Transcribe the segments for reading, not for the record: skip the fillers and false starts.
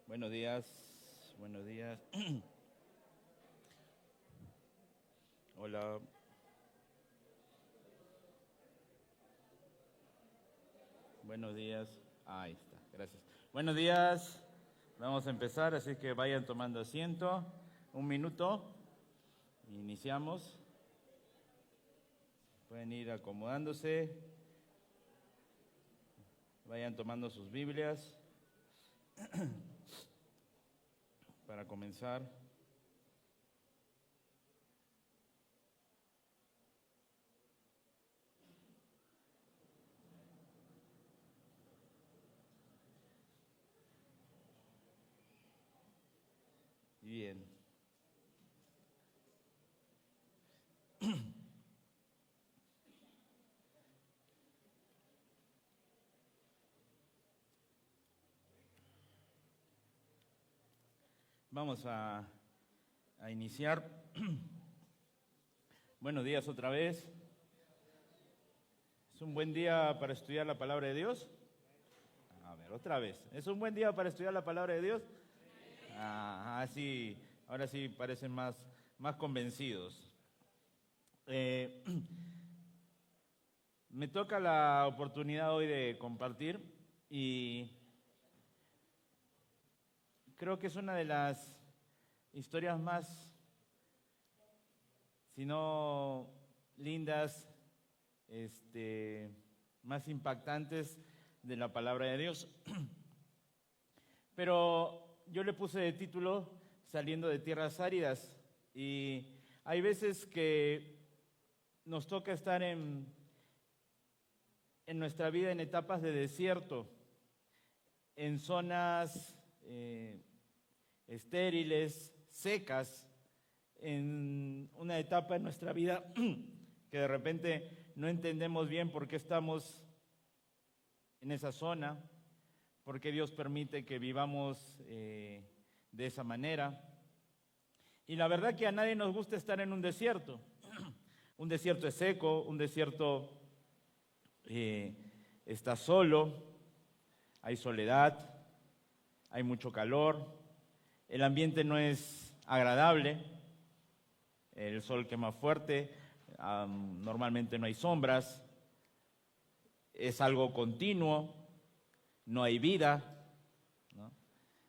Buenos días, buenos días. Hola. Buenos días. Ahí está, gracias. Buenos días. Vamos a empezar, así que vayan tomando asiento. Un minuto. Iniciamos. Pueden ir acomodándose. Vayan tomando sus Biblias. Para comenzar. Bien. Vamos a iniciar. Buenos días otra vez. ¿Es un buen día para estudiar la palabra de Dios? A ver, otra vez. ¿Es un buen día para estudiar la palabra de Dios? Sí. Ahora sí parecen más convencidos. Me toca la oportunidad hoy de compartir y creo que es una de las historias más, si no lindas, más impactantes de la palabra de Dios. Pero yo le puse de título Saliendo de tierras áridas, y hay veces que nos toca estar en nuestra vida en etapas de desierto, en zonas estériles, secas, en una etapa en nuestra vida que de repente no entendemos bien por qué estamos en esa zona, por qué Dios permite que vivamos de esa manera. Y la verdad que a nadie nos gusta estar en un desierto. Un desierto es seco, un desierto está solo, hay soledad, hay mucho calor, el ambiente no es agradable, el sol quema fuerte, normalmente no hay sombras, es algo continuo, no hay vida, ¿no?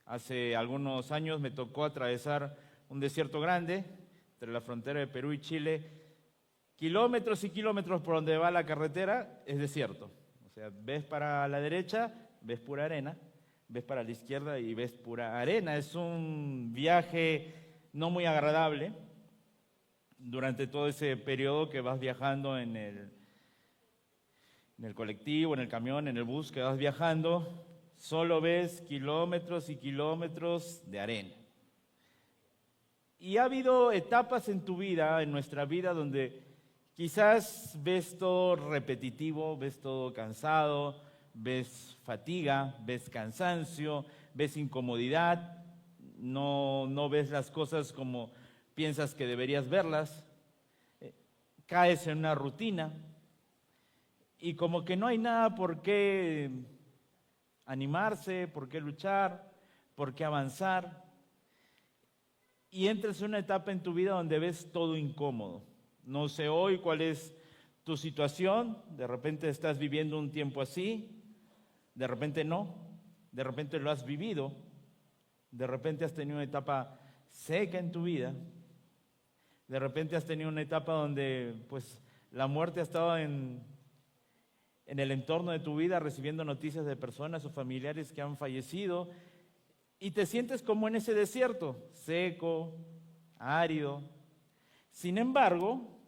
Hace algunos años me tocó atravesar un desierto grande entre la frontera de Perú y Chile. Kilómetros y kilómetros por donde va la carretera es desierto. O sea, ves para la derecha, ves pura arena, ves para la izquierda y ves pura arena. Es un viaje no muy agradable durante todo ese periodo que vas viajando en el colectivo, en el camión, en el bus que vas viajando. Solo ves kilómetros y kilómetros de arena. Y ha habido etapas en tu vida, en nuestra vida, donde quizás ves todo repetitivo, ves todo cansado, ves fatiga, ves cansancio, ves incomodidad, no ves las cosas como piensas que deberías verlas, caes en una rutina y como que no hay nada por qué animarse, por qué luchar, por qué avanzar, y entras en una etapa en tu vida donde ves todo incómodo. No sé hoy cuál es tu situación, de repente estás viviendo un tiempo así, de repente no, de repente lo has vivido, de repente has tenido una etapa seca en tu vida, de repente has tenido una etapa donde pues la muerte ha estado en el entorno de tu vida, recibiendo noticias de personas o familiares que han fallecido, y te sientes como en ese desierto, seco, árido. Sin embargo,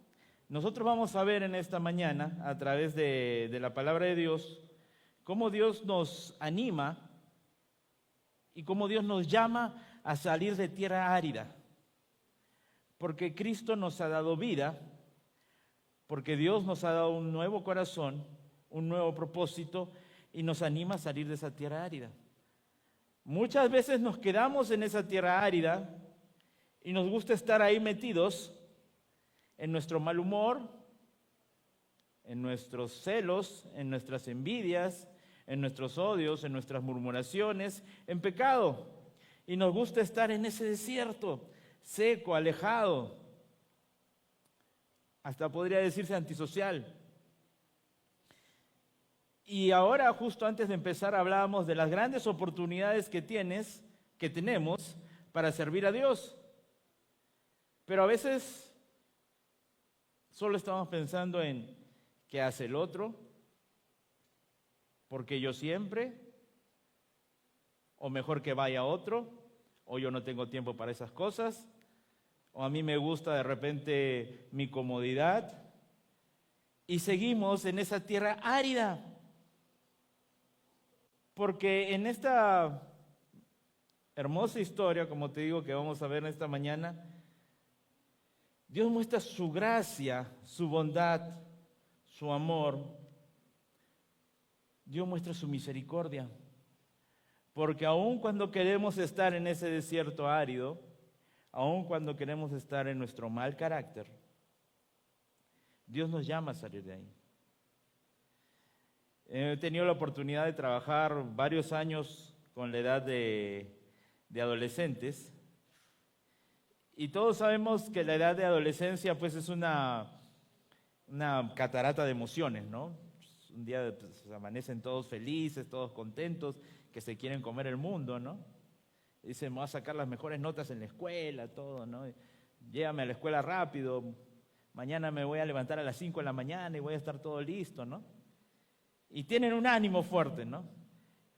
nosotros vamos a ver en esta mañana, a través de la palabra de Dios, cómo Dios nos anima y cómo Dios nos llama a salir de tierra árida. Porque Cristo nos ha dado vida, porque Dios nos ha dado un nuevo corazón, un nuevo propósito, y nos anima a salir de esa tierra árida. Muchas veces nos quedamos en esa tierra árida y nos gusta estar ahí metidos en nuestro mal humor, en nuestros celos, en nuestras envidias, en nuestros odios, en nuestras murmuraciones, en pecado. Y nos gusta estar en ese desierto, seco, alejado. Hasta podría decirse antisocial. Y ahora, justo antes de empezar, hablábamos de las grandes oportunidades que tenemos para servir a Dios. Pero a veces solo estamos pensando en qué hace el otro, porque yo siempre, o mejor que vaya otro, o yo no tengo tiempo para esas cosas, o a mí me gusta de repente mi comodidad, y seguimos en esa tierra árida. Porque en esta hermosa historia, como te digo, que vamos a ver en esta mañana, Dios muestra su gracia, su bondad, su amor. Dios muestra su misericordia. Porque aun cuando queremos estar en ese desierto árido, aun cuando queremos estar en nuestro mal carácter, Dios nos llama a salir de ahí. He tenido la oportunidad de trabajar varios años con la edad de adolescentes, y todos sabemos que la edad de adolescencia pues es una catarata de emociones, ¿no? Un día pues, amanecen todos felices, todos contentos, que se quieren comer el mundo, ¿no? Dicen, me voy a sacar las mejores notas en la escuela, todo, ¿no? Llévame a la escuela rápido, mañana me voy a levantar a las 5 de la mañana y voy a estar todo listo, ¿no? Y tienen un ánimo fuerte, ¿no?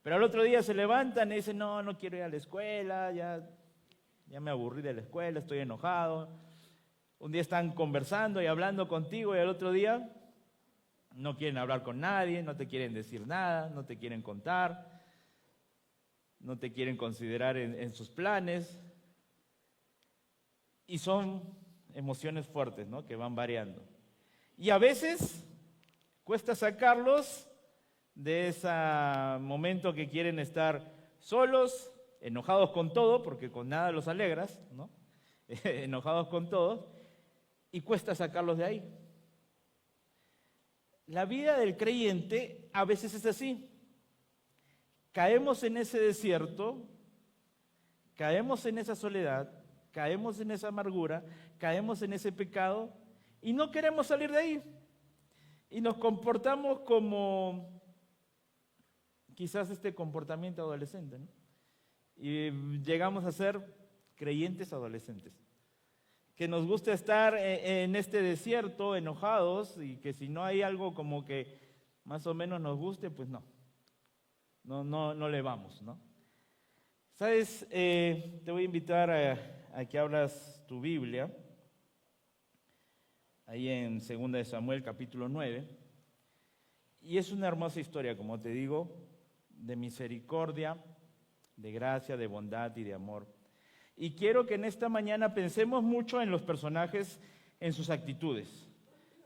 Pero al otro día se levantan y dicen, no quiero ir a la escuela, ya me aburrí de la escuela, estoy enojado. Un día están conversando y hablando contigo y al otro día no quieren hablar con nadie, no te quieren decir nada, no te quieren contar, no te quieren considerar en sus planes. Y son emociones fuertes, ¿no? Que van variando. Y a veces cuesta sacarlos de ese momento que quieren estar solos, enojados con todo, porque con nada los alegras, ¿no? Enojados con todo, y cuesta sacarlos de ahí. La vida del creyente a veces es así. Caemos en ese desierto, caemos en esa soledad, caemos en esa amargura, caemos en ese pecado y no queremos salir de ahí. Y nos comportamos como quizás este comportamiento adolescente, ¿no? Y llegamos a ser creyentes adolescentes. Que nos gusta estar en este desierto enojados y que si no hay algo como que más o menos nos guste, pues no le vamos, ¿no? ¿Sabes? Te voy a invitar a que abras tu Biblia, ahí en 2 de Samuel capítulo 9, y es una hermosa historia, como te digo, de misericordia, de gracia, de bondad y de amor. Y quiero que en esta mañana pensemos mucho en los personajes, en sus actitudes.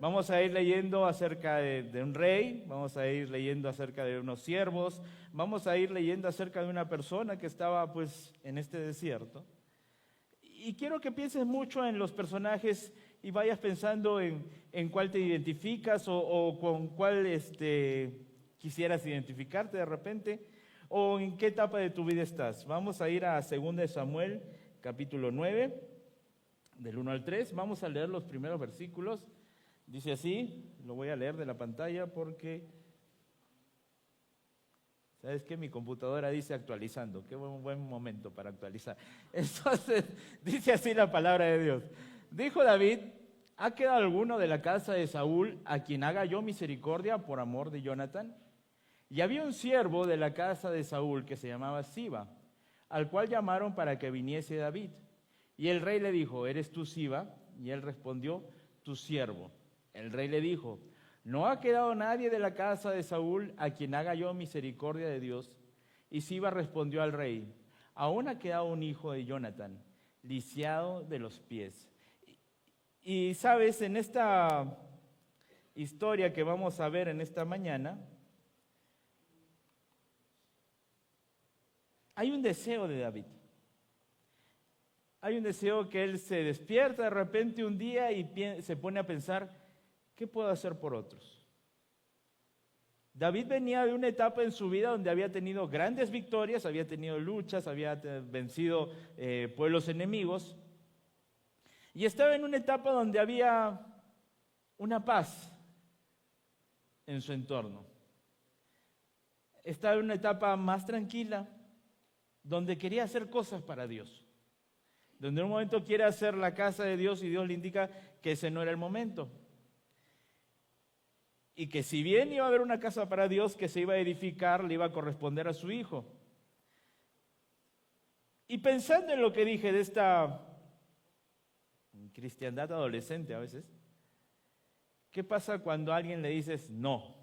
Vamos a ir leyendo acerca de un rey, vamos a ir leyendo acerca de unos siervos, vamos a ir leyendo acerca de una persona que estaba pues en este desierto. Y quiero que pienses mucho en los personajes y vayas pensando en cuál te identificas o con cuál quisieras identificarte de repente, o en qué etapa de tu vida estás. Vamos a ir a 2 de Samuel, capítulo 9, del 1 al 3. Vamos a leer los primeros versículos. Dice así, lo voy a leer de la pantalla porque, ¿sabes qué? Mi computadora dice actualizando. Qué buen momento para actualizar. Entonces, dice así la palabra de Dios. Dijo David, ¿ha quedado alguno de la casa de Saúl a quien haga yo misericordia por amor de Jonatán? Y había un siervo de la casa de Saúl que se llamaba Siba, al cual llamaron para que viniese David. Y el rey le dijo, ¿eres tú Siba? Y él respondió, tu siervo. El rey le dijo, ¿no ha quedado nadie de la casa de Saúl a quien haga yo misericordia de Dios? Y Siba respondió al rey, aún ha quedado un hijo de Jonatán, lisiado de los pies. Y sabes, en esta historia que vamos a ver en esta mañana, hay un deseo de David. Hay un deseo que él se despierta de repente un día y se pone a pensar, ¿qué puedo hacer por otros? David venía de una etapa en su vida donde había tenido grandes victorias, había tenido luchas, había vencido pueblos enemigos, y estaba en una etapa donde había una paz en su entorno. Estaba en una etapa más tranquila, donde quería hacer cosas para Dios. Donde en un momento quiere hacer la casa de Dios y Dios le indica que ese no era el momento. Y que si bien iba a haber una casa para Dios que se iba a edificar, le iba a corresponder a su hijo. Y pensando en lo que dije de esta cristiandad adolescente a veces, ¿qué pasa cuando a alguien le dices no?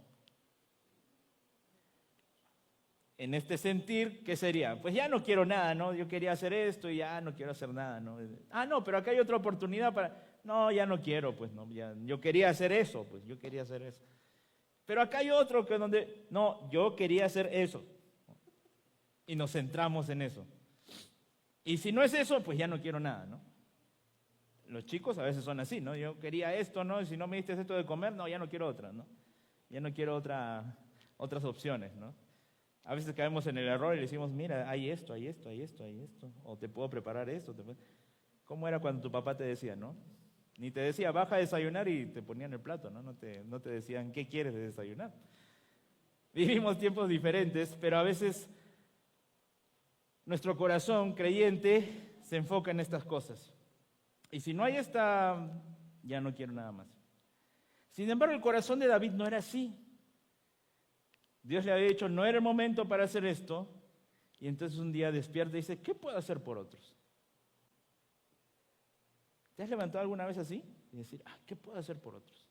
En este sentir, ¿qué sería? Pues ya no quiero nada, ¿no? Yo quería hacer esto y ya no quiero hacer nada, ¿no? Ah, no, pero acá hay otra oportunidad para... No, ya no quiero, pues no, ya, yo quería hacer eso, pues yo quería hacer eso. Pero acá hay otro que donde... No, yo quería hacer eso. Y nos centramos en eso. Y si no es eso, pues ya no quiero nada, ¿no? Los chicos a veces son así, ¿no? Yo quería esto, ¿no? Y si no me diste esto de comer, no, ya no quiero otra, ¿no? Ya no quiero otras opciones, ¿no? A veces caemos en el error y le decimos, mira, hay esto, hay esto, hay esto, hay esto. O te puedo preparar esto. ¿Cómo era cuando tu papá te decía, no? Ni te decía, baja a desayunar y te ponían el plato, ¿no? No te decían, ¿qué quieres de desayunar? Vivimos tiempos diferentes, pero a veces nuestro corazón creyente se enfoca en estas cosas. Y si no hay esta, ya no quiero nada más. Sin embargo, el corazón de David no era así. Dios le había dicho, no era el momento para hacer esto. Y entonces un día despierta y dice, ¿qué puedo hacer por otros? ¿Te has levantado alguna vez así? Y decir, ¿qué puedo hacer por otros?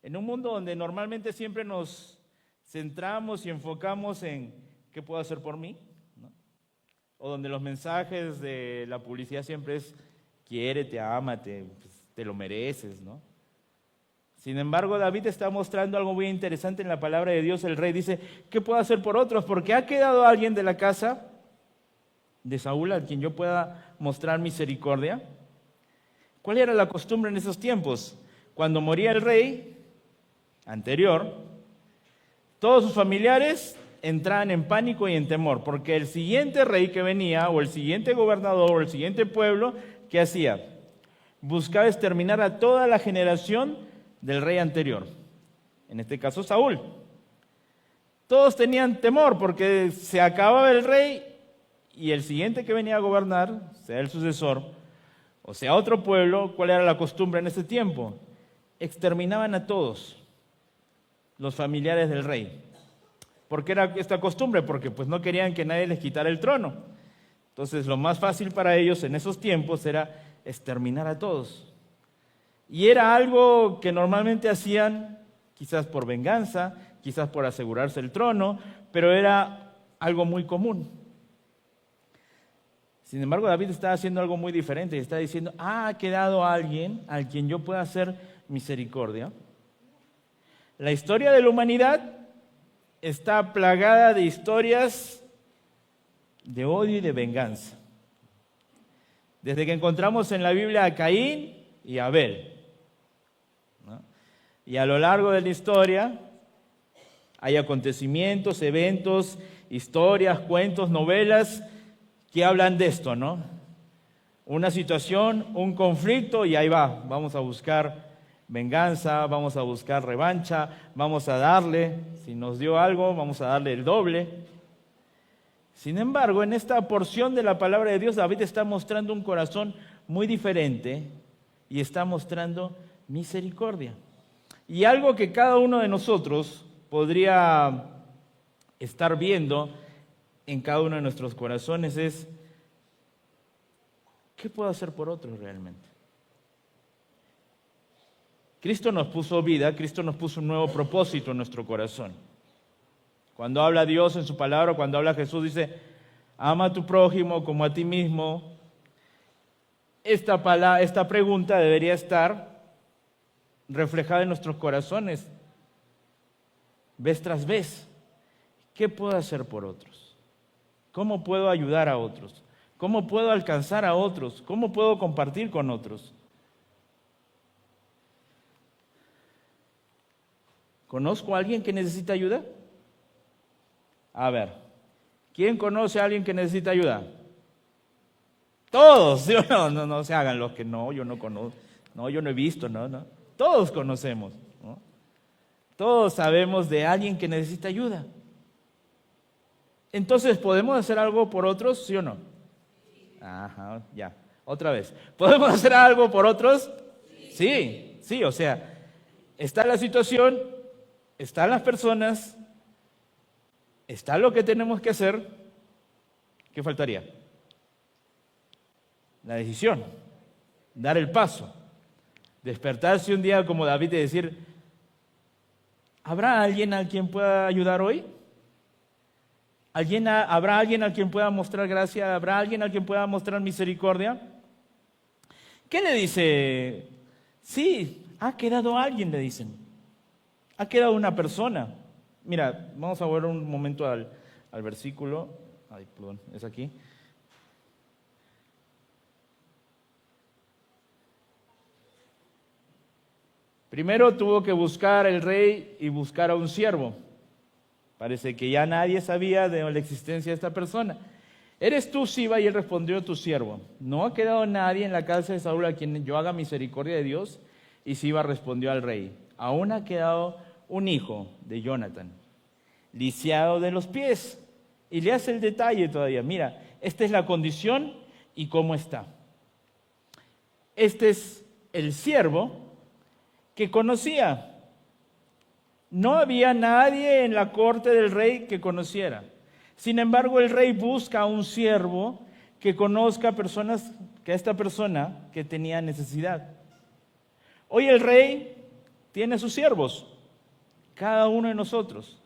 En un mundo donde normalmente siempre nos centramos y enfocamos en ¿qué puedo hacer por mí? ¿No? O donde los mensajes de la publicidad siempre es quiérete, ámate, pues, te lo mereces, ¿no? Sin embargo, David está mostrando algo muy interesante en la palabra de Dios. El rey dice, ¿qué puedo hacer por otros? Porque ha quedado alguien de la casa de Saúl a quien yo pueda mostrar misericordia. ¿Cuál era la costumbre en esos tiempos? Cuando moría el rey anterior, todos sus familiares entraban en pánico y en temor, porque el siguiente rey que venía, o el siguiente gobernador, o el siguiente pueblo, ¿qué hacía? Buscaba exterminar a toda la generación del rey anterior, en este caso Saúl. Todos tenían temor porque se acababa el rey y el siguiente que venía a gobernar, sea el sucesor, o sea otro pueblo. ¿Cuál era la costumbre en ese tiempo? Exterminaban a todos los familiares del rey. ¿Por qué era esta costumbre? Porque pues no querían que nadie les quitara el trono. Entonces lo más fácil para ellos en esos tiempos era exterminar a todos. Y era algo que normalmente hacían quizás por venganza, quizás por asegurarse el trono, pero era algo muy común. Sin embargo, David está haciendo algo muy diferente y está diciendo, ha quedado alguien al quien yo pueda hacer misericordia. La historia de la humanidad está plagada de historias de odio y de venganza. Desde que encontramos en la Biblia a Caín y a Abel, ¿no? Y a lo largo de la historia hay acontecimientos, eventos, historias, cuentos, novelas que hablan de esto, ¿no? Una situación, un conflicto y ahí va, vamos a buscar venganza, vamos a buscar revancha, vamos a darle, si nos dio algo, vamos a darle el doble. Sin embargo, en esta porción de la palabra de Dios, David está mostrando un corazón muy diferente y está mostrando misericordia. Y algo que cada uno de nosotros podría estar viendo en cada uno de nuestros corazones es, ¿qué puedo hacer por otros realmente? Cristo nos puso vida, Cristo nos puso un nuevo propósito en nuestro corazón. Cuando habla Dios en su palabra, cuando habla Jesús, dice, ama a tu prójimo como a ti mismo. Esta pregunta debería estar reflejada en nuestros corazones, vez tras vez. ¿Qué puedo hacer por otros? ¿Cómo puedo ayudar a otros? ¿Cómo puedo alcanzar a otros? ¿Cómo puedo compartir con otros? ¿Conozco a alguien que necesita ayuda? A ver, ¿quién conoce a alguien que necesita ayuda? Todos, ¿sí o no? No se hagan los que no, yo no conozco, no, yo no he visto, no. Todos conocemos, ¿no? Todos sabemos de alguien que necesita ayuda. Entonces, ¿podemos hacer algo por otros, sí o no? Ajá, ya, otra vez. ¿Podemos hacer algo por otros? Sí, o sea, está la situación, están las personas, está lo que tenemos que hacer. ¿Qué faltaría? La decisión, dar el paso, despertarse un día como David y decir, ¿habrá alguien a quien pueda ayudar hoy? ¿Habrá alguien a quien pueda mostrar gracia? ¿Habrá alguien a quien pueda mostrar misericordia? ¿Qué le dice? Sí, ha quedado alguien, le dicen. Ha quedado una persona. Mira, vamos a volver un momento al versículo. Ay, perdón, es aquí. Primero tuvo que buscar el rey y buscar a un siervo. Parece que ya nadie sabía de la existencia de esta persona. ¿Eres tú, Siba? Y él respondió, tu siervo. ¿No ha quedado nadie en la casa de Saúl a quien yo haga misericordia de Dios? Y Siba respondió al rey, aún ha quedado un hijo de Jonathan, lisiado de los pies. Y le hace el detalle todavía. Mira, esta es la condición y cómo está. Este es el siervo que conocía. No había nadie en la corte del rey que conociera. Sin embargo, el rey busca a un siervo que conozca a esta persona que tenía necesidad. Hoy el rey tiene sus siervos, cada uno de nosotros.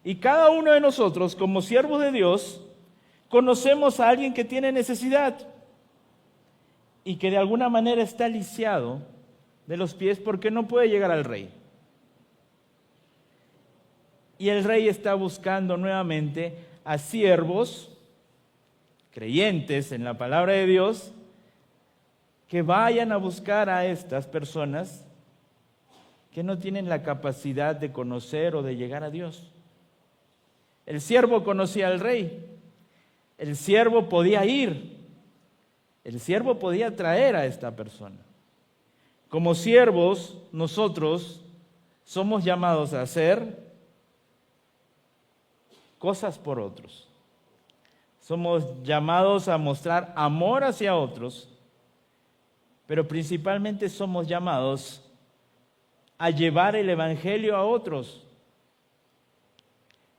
Y cada uno de nosotros, como siervos de Dios, conocemos a alguien que tiene necesidad y que de alguna manera está lisiado de los pies porque no puede llegar al rey. Y el rey está buscando nuevamente a siervos, creyentes en la palabra de Dios, que vayan a buscar a estas personas que no tienen la capacidad de conocer o de llegar a Dios. El siervo conocía al rey, el siervo podía ir, el siervo podía traer a esta persona. Como siervos, nosotros somos llamados a hacer cosas por otros. Somos llamados a mostrar amor hacia otros, pero principalmente somos llamados a llevar el evangelio a otros.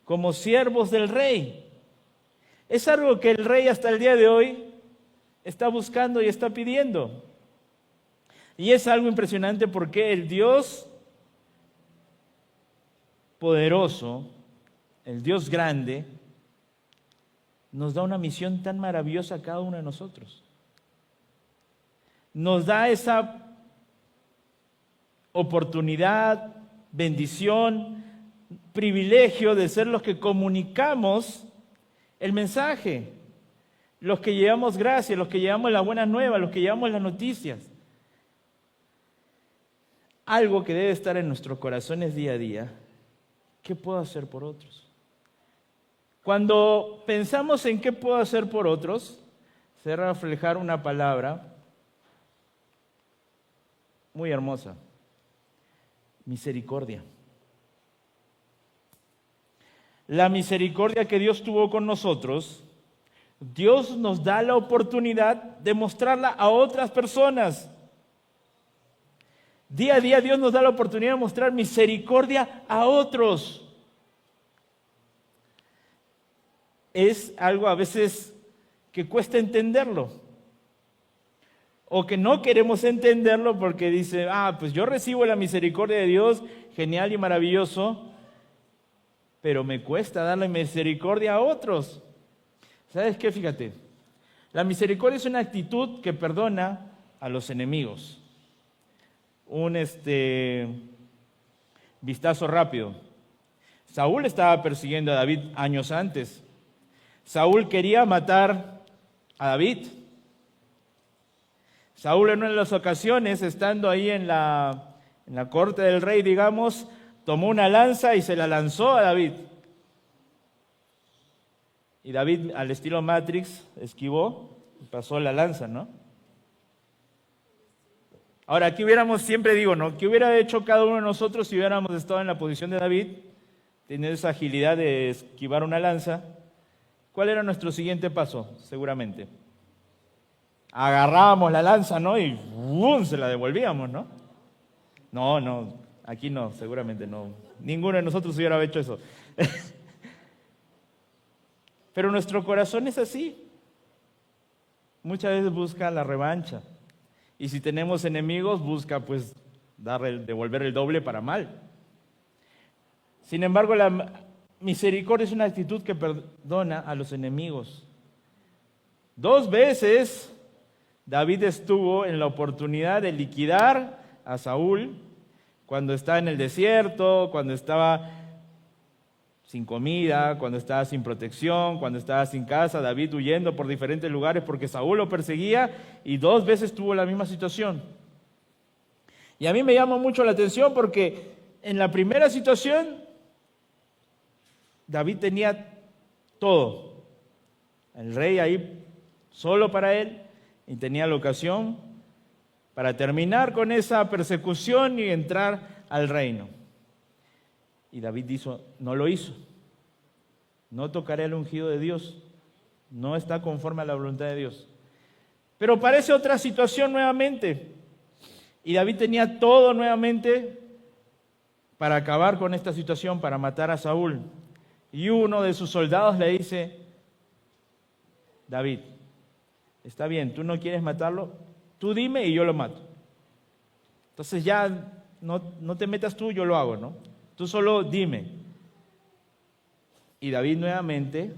Como siervos del rey. Es algo que el rey hasta el día de hoy está buscando y está pidiendo. Y es algo impresionante porque el Dios poderoso, el Dios grande, nos da una misión tan maravillosa a cada uno de nosotros. Nos da esa oportunidad, bendición, privilegio de ser los que comunicamos el mensaje, los que llevamos gracia, los que llevamos las buenas nuevas, los que llevamos las noticias. Algo que debe estar en nuestros corazones día a día. ¿Qué puedo hacer por otros? Cuando pensamos en qué puedo hacer por otros, se debe reflejar una palabra muy hermosa: misericordia. La misericordia que Dios tuvo con nosotros, Dios nos da la oportunidad de mostrarla a otras personas. Día a día Dios nos da la oportunidad de mostrar misericordia a otros. Es algo a veces que cuesta entenderlo, o que no queremos entenderlo porque dice, pues yo recibo la misericordia de Dios, genial y maravilloso, pero me cuesta darle misericordia a otros. ¿Sabes qué? Fíjate, la misericordia es una actitud que perdona a los enemigos. Un vistazo rápido. Saúl estaba persiguiendo a David años antes. Saúl quería matar a David. Saúl en una de las ocasiones, estando ahí en la corte del rey, digamos, tomó una lanza y se la lanzó a David. Y David, al estilo Matrix, esquivó y pasó la lanza, ¿no? Ahora, aquí hubiéramos, siempre digo, ¿no? ¿Qué hubiera hecho cada uno de nosotros si hubiéramos estado en la posición de David, teniendo esa agilidad de esquivar una lanza? ¿Cuál era nuestro siguiente paso? Seguramente agarrábamos la lanza, ¿no? Y ¡bum!, se la devolvíamos, ¿no? No, aquí no, seguramente no. Ninguno de nosotros hubiera hecho eso. Pero nuestro corazón es así. Muchas veces busca la revancha. Y si tenemos enemigos, busca pues devolver el doble para mal. Sin embargo, la misericordia es una actitud que perdona a los enemigos. 2 veces David estuvo en la oportunidad de liquidar a Saúl cuando estaba en el desierto, cuando estaba sin comida, cuando estaba sin protección, cuando estaba sin casa, David huyendo por diferentes lugares porque Saúl lo perseguía, y 2 veces tuvo la misma situación. Y a mí me llama mucho la atención porque en la primera situación David tenía todo, el rey ahí solo para él, y tenía la ocasión para terminar con esa persecución y entrar al reino. Y David no lo hizo. No tocaré el ungido de Dios. No está conforme a la voluntad de Dios. Pero aparece otra situación nuevamente. Y David tenía todo nuevamente para acabar con esta situación, para matar a Saúl. Y uno de sus soldados le dice: David, está bien, tú no quieres matarlo, tú dime y yo lo mato. Entonces ya no te metas tú, yo lo hago, ¿no? Tú solo dime. Y David nuevamente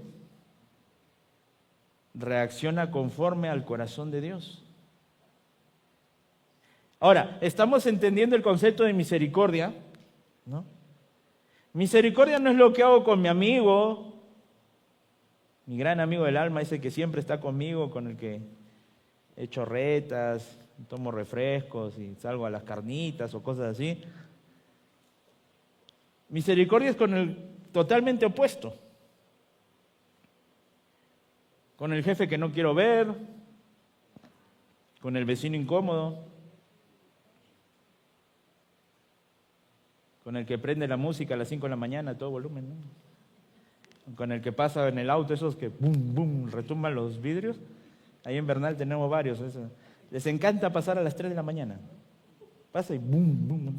reacciona conforme al corazón de Dios. Ahora, estamos entendiendo el concepto de misericordia, ¿no? Misericordia no es lo que hago con mi amigo, mi gran amigo del alma, ese que siempre está conmigo, con el que echo retas, tomo refrescos y salgo a las carnitas o cosas así. Misericordia es con el totalmente opuesto. Con el jefe que no quiero ver, con el vecino incómodo, con el que prende la música a las 5 de la mañana a todo volumen, ¿no? Con el que pasa en el auto, esos que bum, bum, retumban los vidrios. Ahí en Bernal tenemos varios. Les encanta pasar a las 3 de la mañana. Pasa y bum, bum.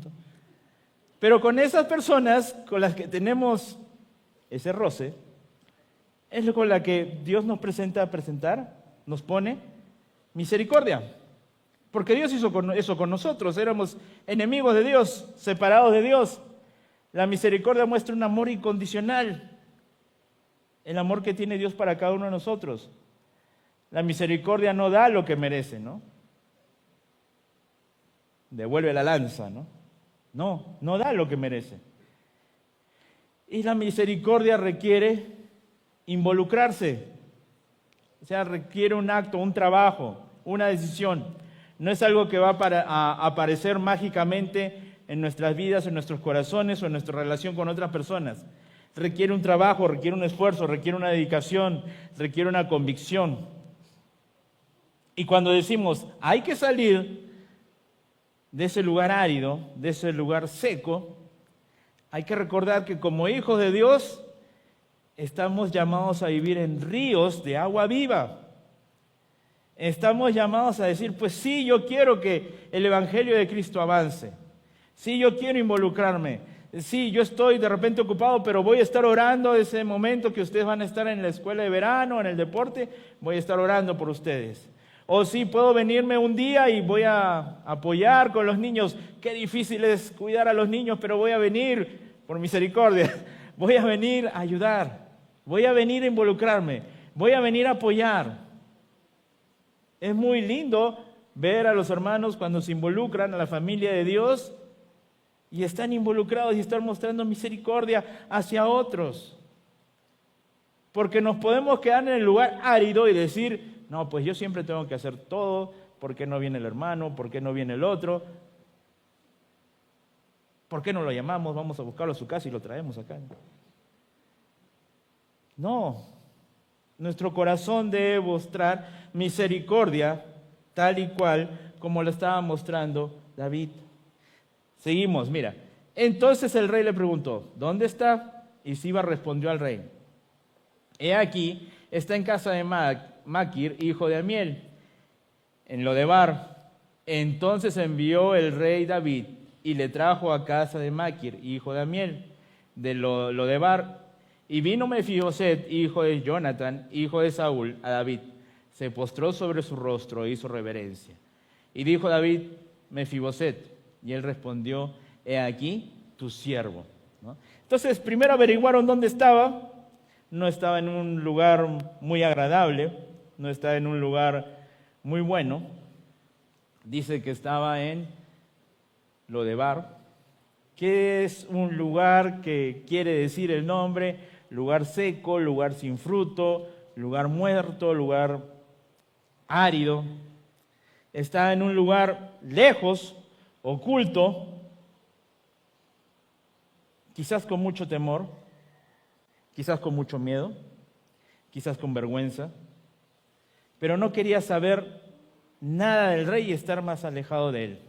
Pero con esas personas con las que tenemos ese roce, es con la que Dios nos nos pone misericordia. Porque Dios hizo eso con nosotros. Éramos enemigos de Dios, separados de Dios. La misericordia muestra un amor incondicional. El amor que tiene Dios para cada uno de nosotros. La misericordia no da lo que merece, ¿no? Devuelve la lanza, ¿no? No da lo que merece. Y la misericordia requiere involucrarse. O sea, requiere un acto, un trabajo, una decisión. No es algo que va a aparecer mágicamente en nuestras vidas, en nuestros corazones o en nuestra relación con otras personas. Requiere un trabajo, requiere un esfuerzo, requiere una dedicación, requiere una convicción. Y cuando decimos, hay que salir de ese lugar árido, de ese lugar seco, hay que recordar que como hijos de Dios estamos llamados a vivir en ríos de agua viva. Estamos llamados a decir, pues sí, yo quiero que el Evangelio de Cristo avance. Sí, yo quiero involucrarme. Sí, yo estoy de repente ocupado, pero voy a estar orando ese momento que ustedes van a estar en la escuela de verano, en el deporte, voy a estar orando por ustedes. O sí, puedo venirme un día y voy a apoyar con los niños. Qué difícil es cuidar a los niños, pero voy a venir por misericordia. Voy a venir a ayudar. Voy a venir a involucrarme. Voy a venir a apoyar. Es muy lindo ver a los hermanos cuando se involucran a la familia de Dios y están involucrados y están mostrando misericordia hacia otros. Porque nos podemos quedar en el lugar árido y decir, no, pues yo siempre tengo que hacer todo, ¿por qué no viene el hermano? ¿Por qué no viene el otro? ¿Por qué no lo llamamos? Vamos a buscarlo a su casa y lo traemos acá. No, nuestro corazón debe mostrar misericordia tal y cual como lo estaba mostrando David. Seguimos, mira. Entonces el rey le preguntó, ¿dónde está? Y Siba respondió al rey, he aquí, está en casa de Maquir, hijo de Amiel, en Lodebar. Entonces envió el rey David y le trajo a casa de Maquir, hijo de Amiel, de Lodebar. Y vino Mefiboset, hijo de Jonathan, hijo de Saúl, a David. Se postró sobre su rostro e hizo reverencia. Y dijo David, Mefiboset, y él respondió, he aquí tu siervo, ¿no? Entonces, primero averiguaron dónde estaba. No estaba en un lugar muy agradable, no estaba en un lugar muy bueno. Dice que estaba en Lodebar, que es un lugar que quiere decir el nombre, lugar seco, lugar sin fruto, lugar muerto, lugar árido. Está en un lugar lejos, oculto, quizás con mucho temor, quizás con mucho miedo, quizás con vergüenza, pero no quería saber nada del rey y estar más alejado de él.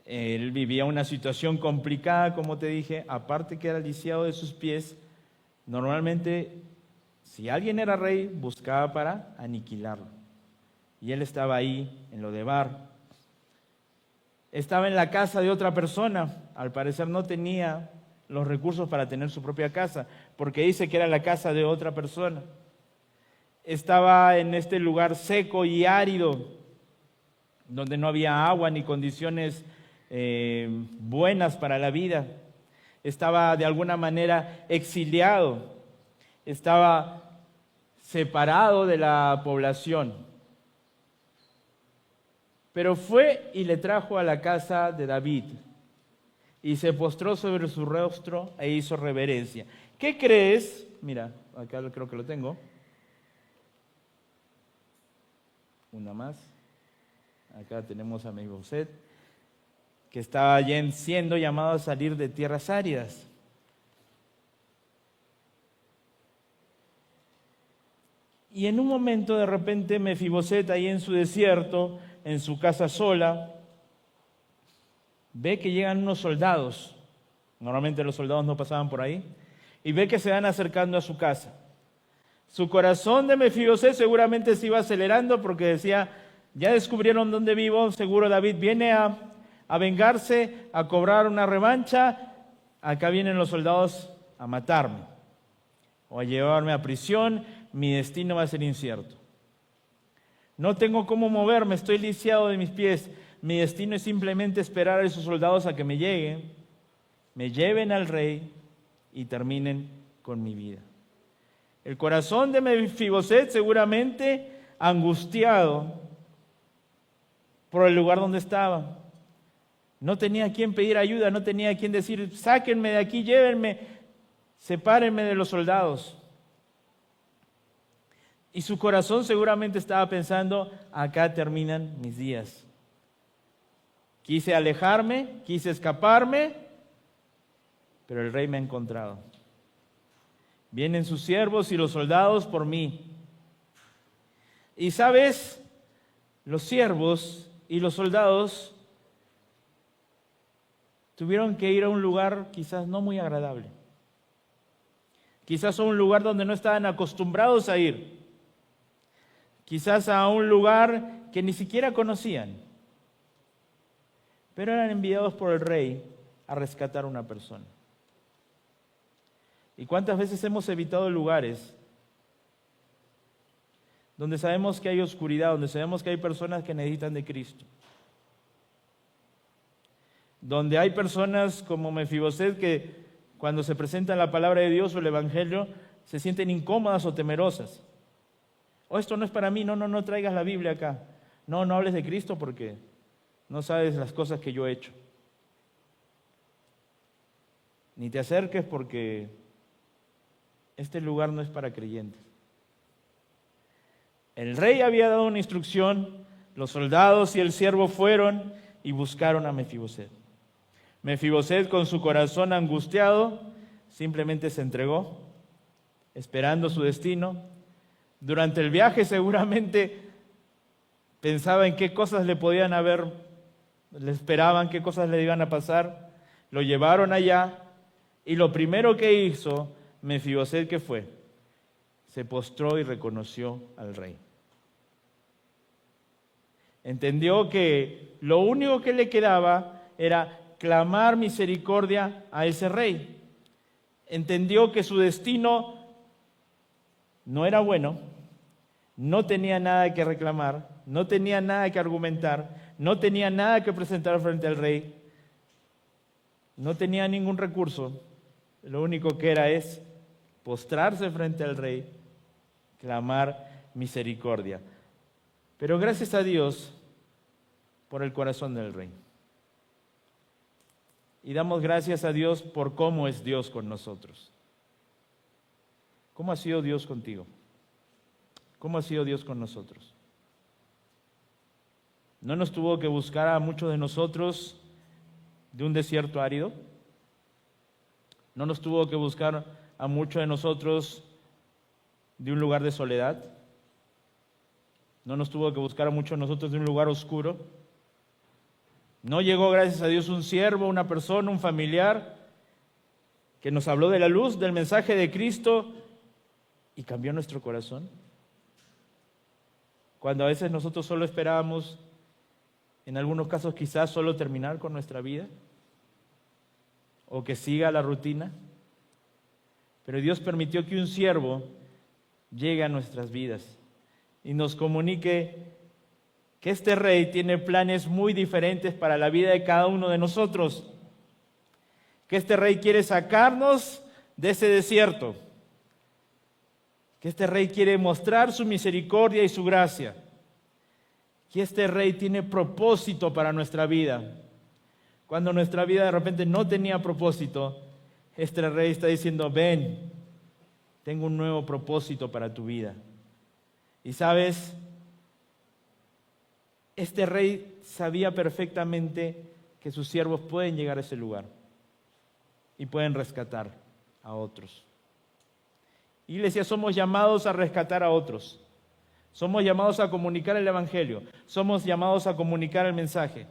Él vivía una situación complicada, como te dije, aparte que era lisiado de sus pies. Normalmente, si alguien era rey, buscaba para aniquilarlo. Y él estaba ahí, en Lodebar. Estaba en la casa de otra persona. Al parecer no tenía los recursos para tener su propia casa, porque dice que era la casa de otra persona. Estaba en este lugar seco y árido, donde no había agua ni condiciones buenas para la vida. Estaba de alguna manera exiliado, estaba separado de la población. Pero fue y le trajo a la casa de David y se postró sobre su rostro e hizo reverencia. ¿Qué crees? Mira, acá creo que lo tengo. Una más. Acá tenemos a Mefiboset, que estaba siendo llamado a salir de tierras áridas. Y en un momento, de repente, Mefiboset, ahí en su desierto, en su casa sola, ve que llegan unos soldados. Normalmente los soldados no pasaban por ahí. Y ve que se van acercando a su casa. Su corazón de Mefiboset seguramente se iba acelerando porque decía, ya descubrieron dónde vivo, seguro David viene a vengarse, a cobrar una revancha. Acá vienen los soldados a matarme o a llevarme a prisión. Mi destino va a ser incierto. No tengo cómo moverme, estoy lisiado de mis pies. Mi destino es simplemente esperar a esos soldados a que me lleguen, me lleven al rey y terminen con mi vida. El corazón de Mefiboset seguramente angustiado por el lugar donde estaba. No tenía a quién pedir ayuda, no tenía a quién decir, sáquenme de aquí, llévenme, sepárenme de los soldados. Y su corazón seguramente estaba pensando, acá terminan mis días. Quise alejarme, quise escaparme, pero el rey me ha encontrado. Vienen sus siervos y los soldados por mí. Y sabes, los siervos y los soldados tuvieron que ir a un lugar quizás no muy agradable. Quizás a un lugar donde no estaban acostumbrados a ir. Quizás a un lugar que ni siquiera conocían. Pero eran enviados por el rey a rescatar a una persona. ¿Y cuántas veces hemos evitado lugares donde sabemos que hay oscuridad, donde sabemos que hay personas que necesitan de Cristo? Donde hay personas como Mefiboset que cuando se presenta la palabra de Dios o el Evangelio se sienten incómodas o temerosas. O esto no es para mí, no traigas la Biblia acá. No hables de Cristo porque no sabes las cosas que yo he hecho. Ni te acerques porque este lugar no es para creyentes. El rey había dado una instrucción, los soldados y el siervo fueron y buscaron a Mefiboset. Mefiboset, con su corazón angustiado, simplemente se entregó, esperando su destino. Durante el viaje seguramente pensaba en qué cosas le podían haber, le esperaban, qué cosas le iban a pasar. Lo llevaron allá y lo primero que hizo Mefiboset, ¿qué fue? Se postró y reconoció al rey. Entendió que lo único que le quedaba era clamar misericordia a ese rey. Entendió que su destino no era bueno, no tenía nada que reclamar, no tenía nada que argumentar, no tenía nada que presentar frente al rey, no tenía ningún recurso. Lo único que era es postrarse frente al rey, clamar misericordia. Pero gracias a Dios por el corazón del rey. Y damos gracias a Dios por cómo es Dios con nosotros. ¿Cómo ha sido Dios contigo? ¿Cómo ha sido Dios con nosotros? ¿No nos tuvo que buscar a muchos de nosotros de un desierto árido? ¿No nos tuvo que buscar a muchos de nosotros de un lugar de soledad? ¿No nos tuvo que buscar a muchos de nosotros de un lugar oscuro? ¿No llegó, gracias a Dios, un siervo, una persona, un familiar que nos habló de la luz, del mensaje de Cristo y cambió nuestro corazón? Cuando a veces nosotros solo esperábamos, en algunos casos quizás solo terminar con nuestra vida o que siga la rutina. Pero Dios permitió que un siervo llegue a nuestras vidas y nos comunique que este rey tiene planes muy diferentes para la vida de cada uno de nosotros. Que este rey quiere sacarnos de ese desierto. Que este rey quiere mostrar su misericordia y su gracia. Que este rey tiene propósito para nuestra vida. Cuando nuestra vida de repente no tenía propósito, este rey está diciendo: ven, tengo un nuevo propósito para tu vida. Y sabes, este rey sabía perfectamente que sus siervos pueden llegar a ese lugar y pueden rescatar a otros. Iglesia, somos llamados a rescatar a otros. Somos llamados a comunicar el evangelio. Somos llamados a comunicar el mensaje.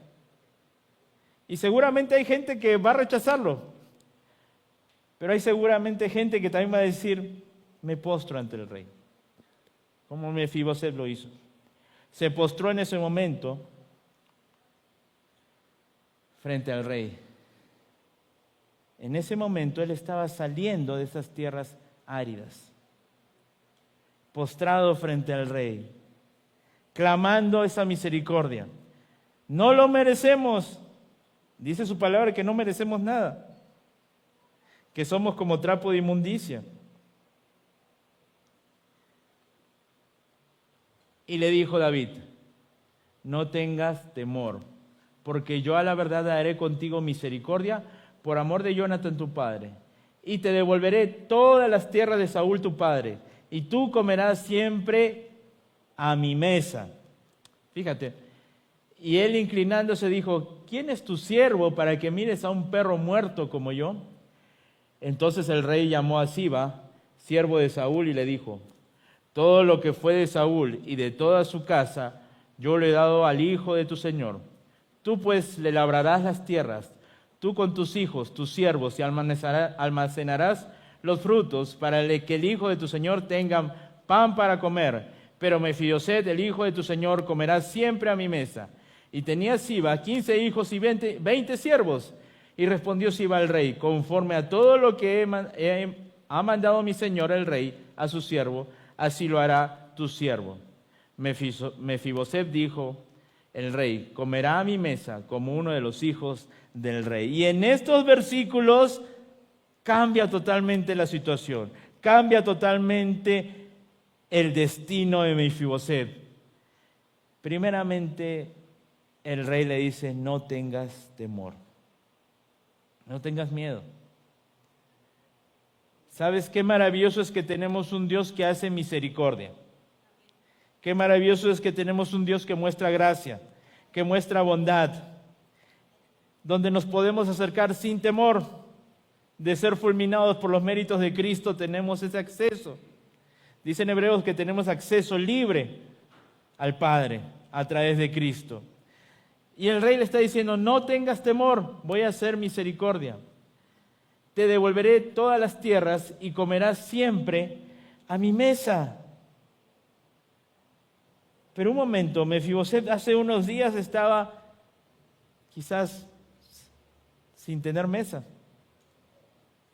Y seguramente hay gente que va a rechazarlo. Pero hay seguramente gente que también va a decir: me postro ante el rey. Como Mefiboset lo hizo. Se postró en ese momento frente al rey. En ese momento él estaba saliendo de esas tierras áridas, postrado frente al rey, clamando esa misericordia. No lo merecemos. Dice su palabra que no merecemos nada, que somos como trapo de inmundicia. Y le dijo David: no tengas temor, porque yo a la verdad haré contigo misericordia por amor de Jonatán tu padre, y te devolveré todas las tierras de Saúl tu padre, y tú comerás siempre a mi mesa. Fíjate, y él inclinándose dijo: ¿quién es tu siervo para que mires a un perro muerto como yo? Entonces el rey llamó a Siba, siervo de Saúl, y le dijo: todo lo que fue de Saúl y de toda su casa, yo le he dado al hijo de tu señor. Tú pues le labrarás las tierras, tú con tus hijos, tus siervos, y almacenarás los frutos para que el hijo de tu señor tenga pan para comer. Pero Mefiboset, el hijo de tu señor, comerá siempre a mi mesa. Y tenía Siba 15 hijos y 20 siervos. Y respondió Siba al rey: conforme a todo lo que ha mandado mi señor el rey a su siervo, así lo hará tu siervo. Mefiboset dijo el rey: comerá a mi mesa como uno de los hijos del rey. Y en estos versículos cambia totalmente la situación, cambia totalmente el destino de Mefiboset. Primeramente, el rey le dice: no tengas temor, no tengas miedo. ¿Sabes qué maravilloso es que tenemos un Dios que hace misericordia? Qué maravilloso es que tenemos un Dios que muestra gracia, que muestra bondad. donde nos podemos acercar sin temor de ser fulminados por los méritos de Cristo. Tenemos ese acceso. Dicen Hebreos que tenemos acceso libre al Padre a través de Cristo. Y el rey le está diciendo: no tengas temor, voy a hacer misericordia. Te devolveré todas las tierras y comerás siempre a mi mesa. Pero un momento, Mefiboset hace unos días estaba quizás sin tener mesa,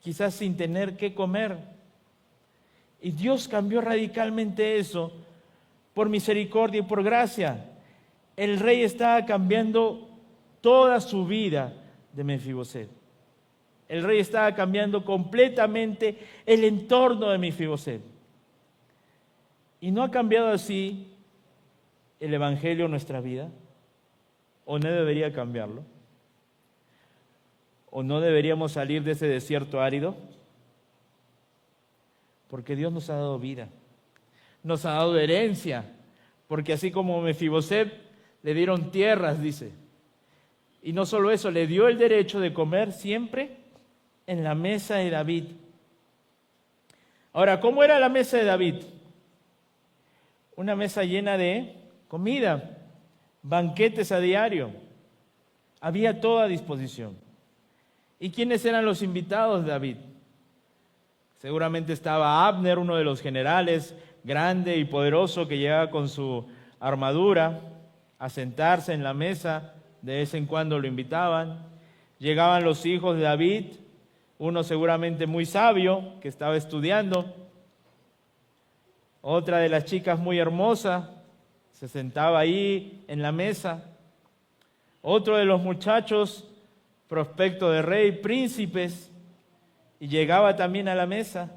quizás sin tener qué comer. Y Dios cambió radicalmente eso por misericordia y por gracia. El rey estaba cambiando toda su vida de Mefiboset. El rey estaba cambiando completamente el entorno de Mefiboset. ¿Y no ha cambiado así el Evangelio en nuestra vida? ¿O no debería cambiarlo? ¿O no deberíamos salir de ese desierto árido? Porque Dios nos ha dado vida, nos ha dado herencia, porque así como Mefiboset le dieron tierras, dice, y no solo eso, le dio el derecho de comer siempre en la mesa de David. Ahora, ¿cómo era la mesa de David? Una mesa llena de comida, banquetes a diario, había todo a disposición. ¿Y quiénes eran los invitados de David? Seguramente estaba Abner, uno de los generales, grande y poderoso, que llegaba con su armadura a sentarse en la mesa. De vez en cuando lo invitaban. Llegaban los hijos de David, uno seguramente muy sabio, que estaba estudiando. Otra de las chicas muy hermosa, se sentaba ahí en la mesa. Otro de los muchachos, prospecto de rey, príncipes, y llegaba también a la mesa.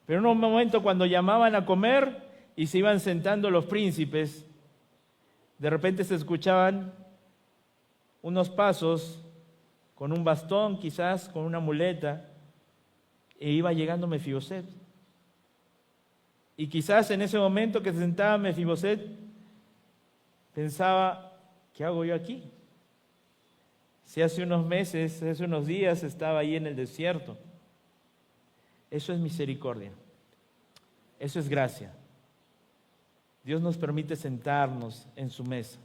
Pero en un momento, cuando llamaban a comer y se iban sentando los príncipes, de repente se escuchaban unos pasos con un bastón, quizás con una muleta, e iba llegando Mefiboset. Y quizás en ese momento que se sentaba Mefiboset, pensaba: ¿qué hago yo aquí? Si hace unos meses, hace unos días estaba ahí en el desierto. Eso es misericordia. Eso es gracia. Dios nos permite sentarnos en su mesa.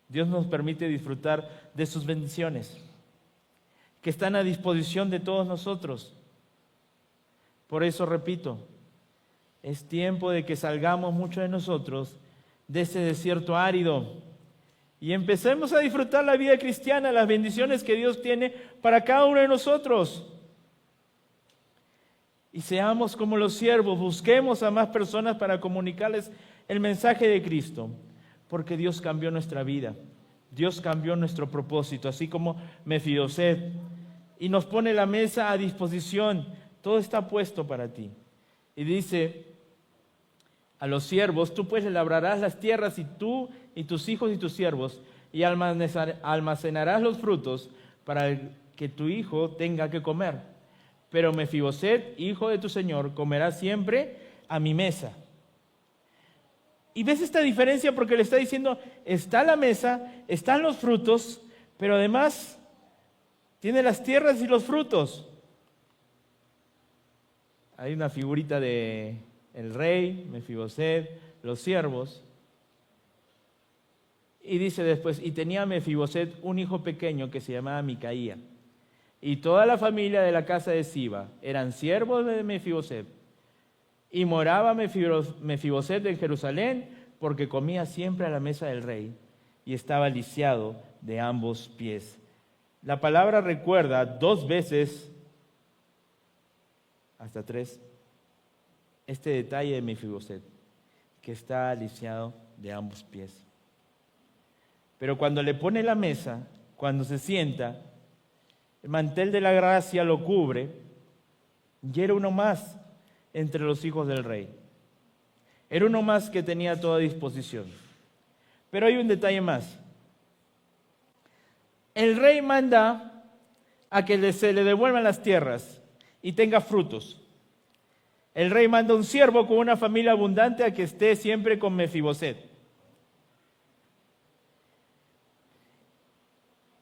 Dios nos permite disfrutar de sus bendiciones, que están a disposición de todos nosotros. Por eso repito, es tiempo de que salgamos muchos de nosotros de ese desierto árido y empecemos a disfrutar la vida cristiana, las bendiciones que Dios tiene para cada uno de nosotros. Y seamos como los siervos, busquemos a más personas para comunicarles el mensaje de Cristo, porque Dios cambió nuestra vida, Dios cambió nuestro propósito, así como Mefiboset, y nos pone la mesa a disposición, todo está puesto para ti. Y dice a los siervos: tú pues le labrarás las tierras, y tú y tus hijos y tus siervos, y almacenarás los frutos para que tu hijo tenga que comer. Pero Mefiboset, hijo de tu señor, comerá siempre a mi mesa. Y ves esta diferencia porque le está diciendo: está la mesa, están los frutos, pero además tiene las tierras y los frutos. Hay una figurita de el rey, Mefiboset, los siervos. Y dice después: y tenía Mefiboset un hijo pequeño que se llamaba Micaía. Y toda la familia de la casa de Siba eran siervos de Mefiboset. Y moraba Mefiboset en Jerusalén, porque comía siempre a la mesa del rey y estaba lisiado de ambos pies. La palabra recuerda 2 veces, hasta 3, este detalle de Mefiboset, que está lisiado de ambos pies. Pero cuando le pone la mesa, cuando se sienta, el mantel de la gracia lo cubre y era uno más entre los hijos del rey. Era uno más que tenía toda disposición. Pero hay un detalle más. El rey manda a que se le devuelvan las tierras y tenga frutos. El rey manda un siervo con una familia abundante a que esté siempre con Mefiboset.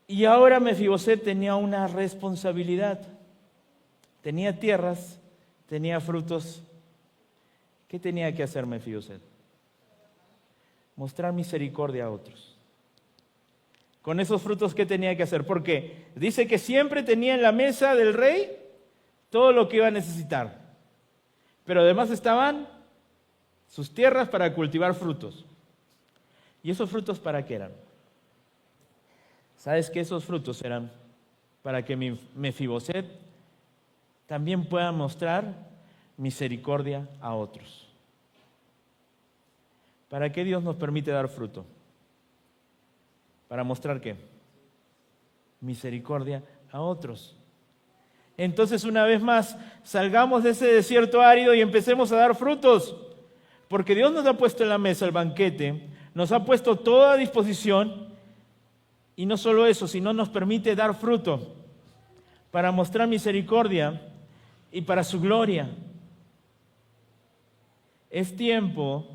Y ahora Mefiboset tenía una responsabilidad. Tenía tierras, tenía frutos. ¿Qué tenía que hacer Mefiboset? Mostrar misericordia a otros. Con esos frutos, ¿qué tenía que hacer? Porque dice que siempre tenía en la mesa del rey todo lo que iba a necesitar. Pero además estaban sus tierras para cultivar frutos. ¿Y esos frutos para qué eran? ¿Sabes que esos frutos eran para que Mefiboset también pueda mostrar misericordia a otros? ¿Para qué Dios nos permite dar fruto? ¿Para mostrar qué? Misericordia a otros. Entonces, una vez más, salgamos de ese desierto árido y empecemos a dar frutos. Porque Dios nos ha puesto en la mesa el banquete, nos ha puesto toda a disposición. Y no solo eso, sino nos permite dar fruto para mostrar misericordia y para su gloria. Es tiempo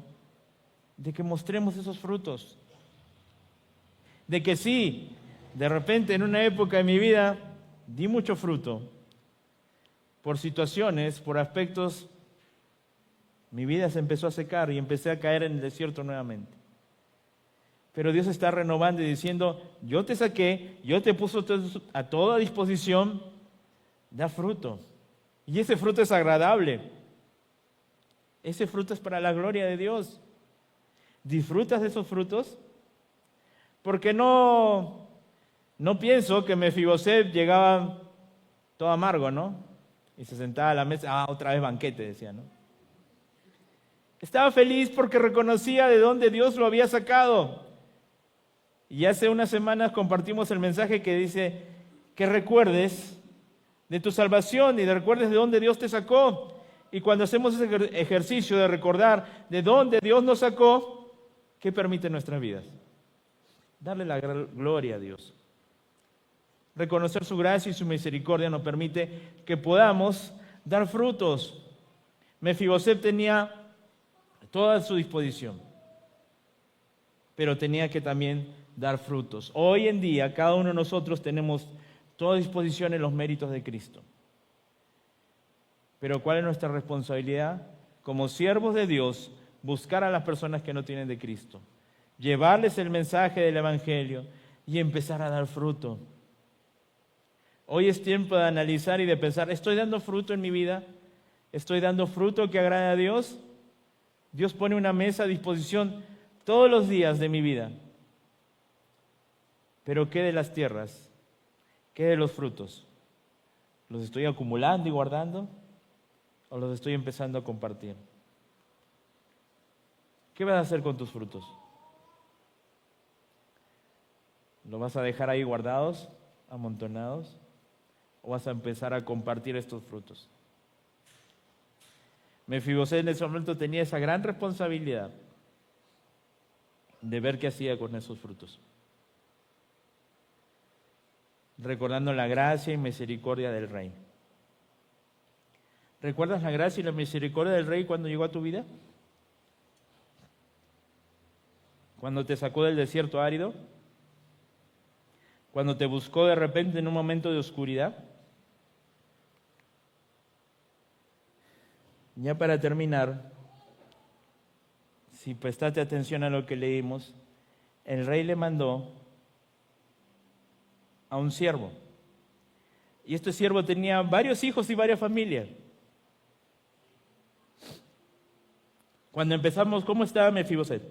de que mostremos esos frutos. De que sí, de repente en una época de mi vida di mucho fruto. Por situaciones, por aspectos, mi vida se empezó a secar y empecé a caer en el desierto nuevamente. Pero Dios está renovando y diciendo, yo te saqué, yo te puse a toda disposición, da fruto. Y ese fruto es agradable. Ese fruto es para la gloria de Dios. ¿Disfrutas de esos frutos? Porque no pienso que Mefiboset llegaba todo amargo, ¿no? Y se sentaba a la mesa, otra vez banquete, decía, ¿no? Estaba feliz porque reconocía de dónde Dios lo había sacado. Y hace unas semanas compartimos el mensaje que dice que recuerdes de tu salvación y recuerdes de dónde Dios te sacó. Y cuando hacemos ese ejercicio de recordar de dónde Dios nos sacó, ¿qué permite nuestras vidas? Darle la gloria a Dios. Reconocer su gracia y su misericordia nos permite que podamos dar frutos. Mefiboset tenía toda a su disposición, pero tenía que también dar frutos. Hoy en día, cada uno de nosotros tenemos toda disposición en los méritos de Cristo. Pero ¿cuál es nuestra responsabilidad? Como siervos de Dios, buscar a las personas que no tienen de Cristo, llevarles el mensaje del Evangelio y empezar a dar fruto. Hoy es tiempo de analizar y de pensar, ¿estoy dando fruto en mi vida? ¿Estoy dando fruto que agrade a Dios? Dios pone una mesa a disposición todos los días de mi vida. Pero ¿qué de las tierras? ¿Qué de los frutos? ¿Los estoy acumulando y guardando? ¿O los estoy empezando a compartir? ¿Qué vas a hacer con tus frutos? ¿Lo vas a dejar ahí guardados, amontonados? ¿O vas a empezar a compartir estos frutos? Mefiboset en ese momento tenía esa gran responsabilidad de ver qué hacía con esos frutos. Recordando la gracia y misericordia del Rey. ¿Recuerdas la gracia y la misericordia del Rey cuando llegó a tu vida? Cuando te sacó del desierto árido, cuando te buscó de repente en un momento de oscuridad. Ya para terminar, si prestaste atención a lo que leímos, el rey le mandó a un siervo. Y este siervo tenía varios hijos y varias familias. Cuando empezamos, ¿cómo estaba Mefiboset?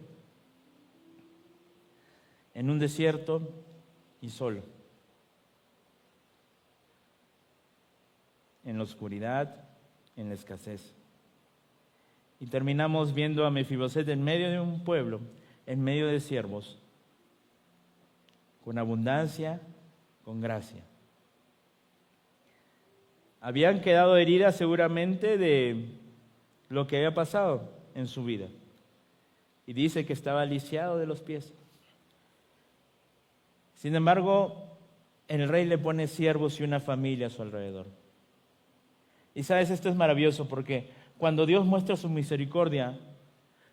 En un desierto y solo. En la oscuridad, en la escasez. Y terminamos viendo a Mefiboset en medio de un pueblo, en medio de siervos, con abundancia, con gracia. Habían quedado heridas seguramente de lo que había pasado en su vida. Y dice que estaba lisiado de los pies. Sin embargo, el rey le pone siervos y una familia a su alrededor. Y sabes, esto es maravilloso porque cuando Dios muestra su misericordia,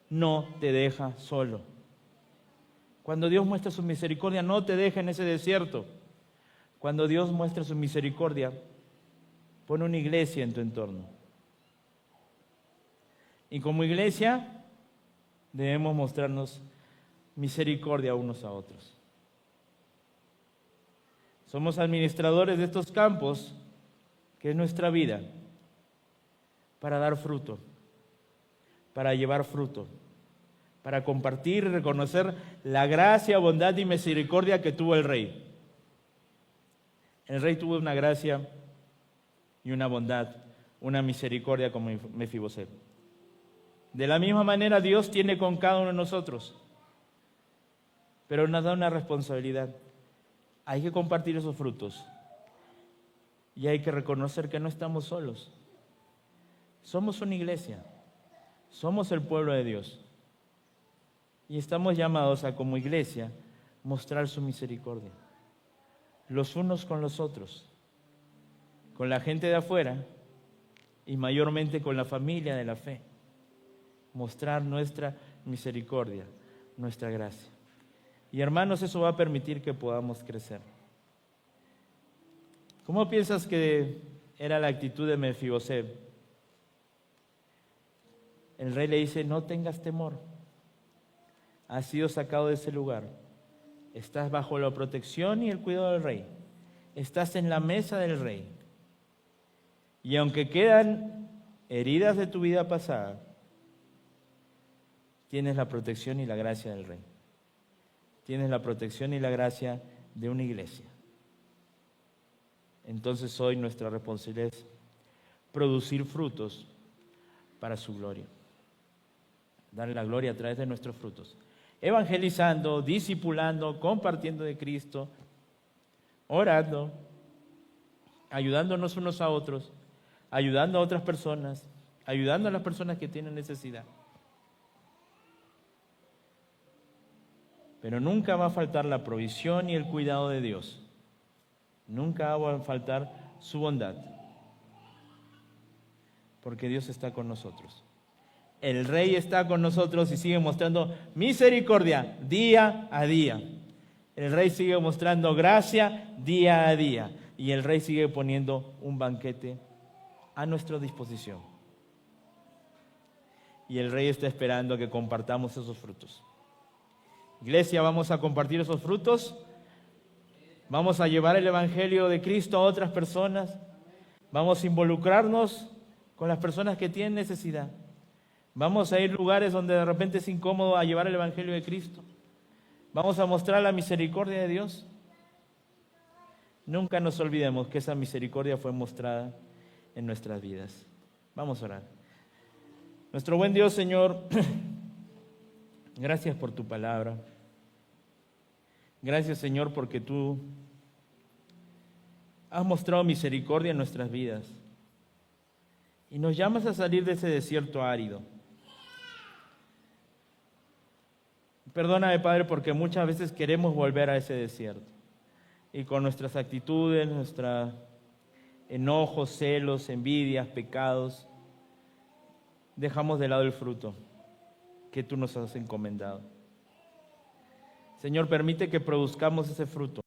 no te deja solo. Cuando Dios muestra su misericordia, no te deja en ese desierto. Cuando Dios muestra su misericordia, pone una iglesia en tu entorno. Y como iglesia debemos mostrarnos misericordia unos a otros. Somos administradores de estos campos, que es nuestra vida, para dar fruto, para llevar fruto, para compartir y reconocer la gracia, bondad y misericordia que tuvo el rey. El rey tuvo una gracia y una bondad, una misericordia como Mefiboset. De la misma manera Dios tiene con cada uno de nosotros, pero nos da una responsabilidad. Hay que compartir esos frutos y hay que reconocer que no estamos solos. Somos una iglesia, somos el pueblo de Dios y estamos llamados a, como iglesia, mostrar su misericordia, los unos con los otros, con la gente de afuera y mayormente con la familia de la fe. Mostrar nuestra misericordia, nuestra gracia. Y hermanos, eso va a permitir que podamos crecer. ¿Cómo piensas que era la actitud de Mefiboset? El rey le dice: no tengas temor, has sido sacado de ese lugar, estás bajo la protección y el cuidado del rey, estás en la mesa del rey, y aunque quedan heridas de tu vida pasada, tienes la protección y la gracia del rey. Tienes la protección y la gracia de una iglesia. Entonces hoy nuestra responsabilidad es producir frutos para su gloria. Darle la gloria a través de nuestros frutos. Evangelizando, discipulando, compartiendo de Cristo, orando, ayudándonos unos a otros, ayudando a otras personas, ayudando a las personas que tienen necesidad. Pero nunca va a faltar la provisión y el cuidado de Dios. Nunca va a faltar su bondad. Porque Dios está con nosotros. El Rey está con nosotros y sigue mostrando misericordia día a día. El Rey sigue mostrando gracia día a día. Y el Rey sigue poniendo un banquete a nuestra disposición. Y el Rey está esperando que compartamos esos frutos. Iglesia, vamos a compartir esos frutos, vamos a llevar el Evangelio de Cristo a otras personas, vamos a involucrarnos con las personas que tienen necesidad, vamos a ir a lugares donde de repente es incómodo a llevar el Evangelio de Cristo, vamos a mostrar la misericordia de Dios. Nunca nos olvidemos que esa misericordia fue mostrada en nuestras vidas. Vamos a orar. Nuestro buen Dios, Señor, gracias por tu palabra. Gracias, Señor, porque tú has mostrado misericordia en nuestras vidas y nos llamas a salir de ese desierto árido. Perdóname, Padre, porque muchas veces queremos volver a ese desierto y con nuestras actitudes, nuestros enojos, celos, envidias, pecados, dejamos de lado el fruto que tú nos has encomendado. Señor, permite que produzcamos ese fruto